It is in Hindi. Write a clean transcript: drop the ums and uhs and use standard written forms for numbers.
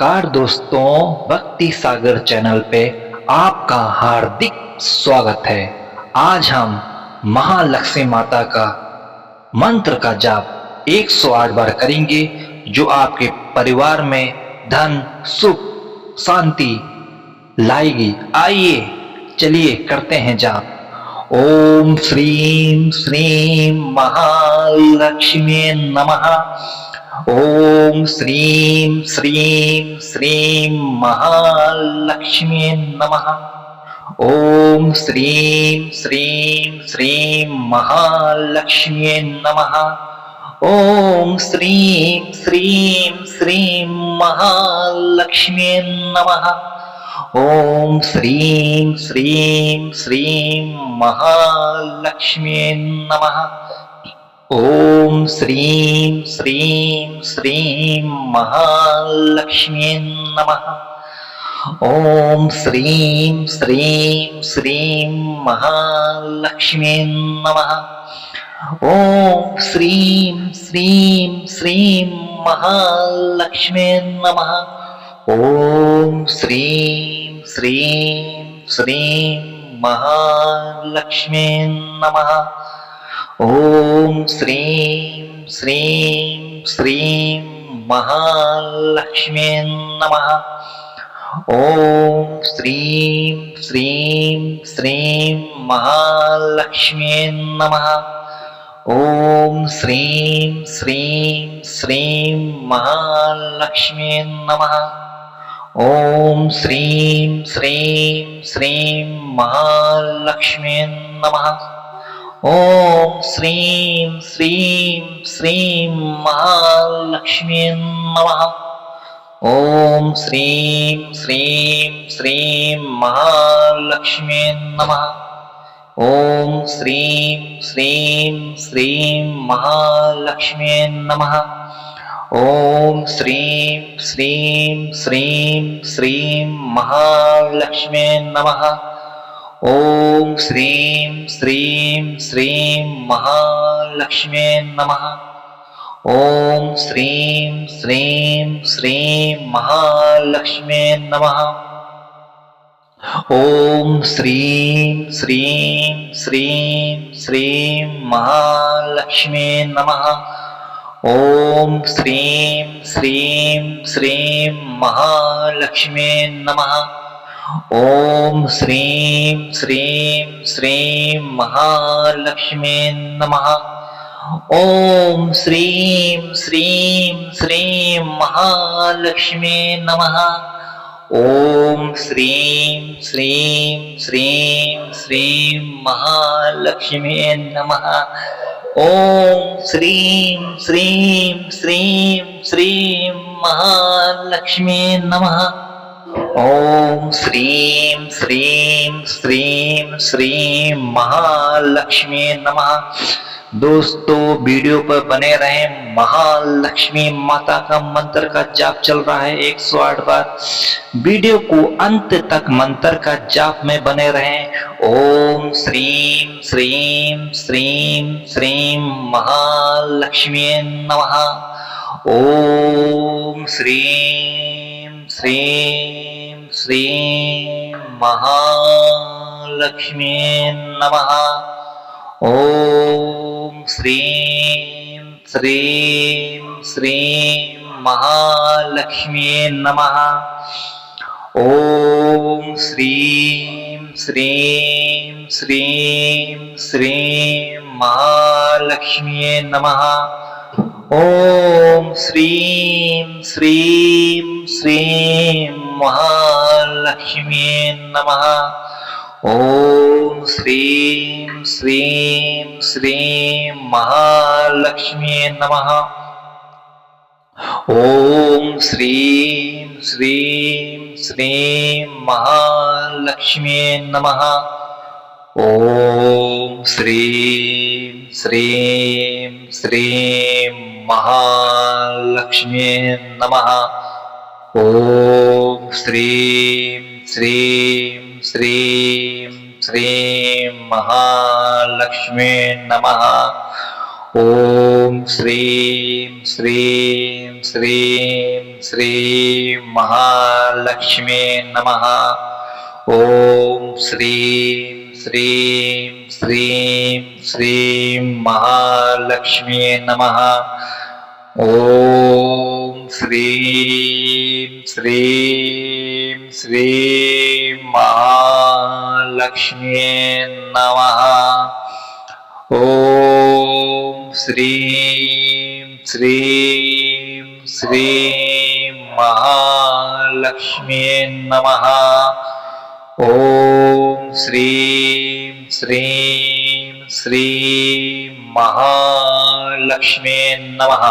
कार दोस्तों, भक्ति सागर चैनल पे आपका हार्दिक स्वागत है। आज हम महालक्ष्मी माता का मंत्र का जाप 108 बार करेंगे, जो आपके परिवार में धन, सुख, शांति लाएगी। आइए चलिए करते हैं जाप। ओम श्रीं श्रीं महालक्ष्मी नमः। ओम श्रीं श्रीं श्रीं महालक्ष्मी नमः। ओम श्रीं श्रीं श्रीं महालक्ष्मी नमः। ओम श्रीं श्रीं श्रीं महालक्ष्मी नमः। ओम श्रीं श्रीं श्रीं महालक्ष्मी नमः। ओम श्रीं श्रीं श्रीं महालक्ष्मी नमः। ओम श्रीं श्रीं श्रीं महालक्ष्मी नमः। ओम श्रीं श्रीं श्रीं महालक्ष्मी नमः। ओम श्रीं श्रीं श्रीं महालक्ष्मी नमः। ओम श्रीं श्रीं श्रीं महालक्ष्मी नमः। ओम श्रीं श्रीं श्रीं महालक्ष्मी नमः। ओम श्रीं श्रीं श्रीं महालक्ष्मी नमः। ओम श्रीं श्रीं श्रीं महालक्ष्मी नमः। ओम श्रीं श्रीं श्रीं महालक्ष्मी नमः। ओम श्रीं श्रीं श्रीं महालक्ष्मी नमः। ओम श्रीं श्रीं श्रीं महालक्ष्मी नमः। ओम श्रीं श्रीं श्रीं श्रीं महालक्ष्मी नमः। ओम श्रीं श्रीं श्रीं महालक्ष्मी नमः। ओम श्रीं श्रीं श्रीं महालक्ष्मी नमः। ओम श्रीं श्रीं श्रीं श्रीं महालक्ष्मी नमः। ओम श्रीं श्रीं श्रीं महालक्ष्मी नमः। ओम श्रीं श्रीं श्रीं महालक्ष्मी नमः। ओम श्रीं श्रीं श्रीं महालक्ष्मी नमः। ओम श्रीं श्रीं श्रीं श्रीं महालक्ष्मी नमः। ओम श्रीं श्रीं श्रीं श्रीं महालक्ष्मी नमः। ओम श्रीं श्रीं श्रीं श्रीं महालक्ष्मी नमः। दोस्तों, वीडियो पर बने रहें। महालक्ष्मी माता का मंत्र का जाप चल रहा है 108 बार। वीडियो को अंत तक मंत्र का जाप में बने रहें। ओम श्रीं श्रीं श्रीं श्रीं महालक्ष्मी नमः। ओम श्रीं श्रीं श्रीं महालक्ष्मी नमः। ओम श्रीं श्रीं श्रीं महालक्ष्मी नमः। ओम श्रीं श्रीं श्रीं श्रीं महालक्ष्मी नमः। ओम श्रीं श्रीं श्रीं महालक्ष्मी नमः। ओम श्रीं श्रीं श्रीं महालक्ष्मी नमः। ओम श्रीं श्रीं श्रीं महालक्ष्मी नमः। ओम श्रीं श्रीं श्रीं महालक्ष्मी नमः। ओम श्रीं श्रीं श्रीं श्रीं महालक्ष्मी नमः। ओम श्रीं श्रीं श्रीं श्रीं महालक्ष्मी नमः। ओम श्रीं श्रीं श्रीं श्रीं महालक्ष्मी नमः। ओम श्रीं श्रीं श्रीं महालक्ष्मी नमः। ओम श्रीं श्रीं श्रीं महालक्ष्मी नमः। ओम श्रीं श्रीं श्रीं महालक्ष्मी नमः।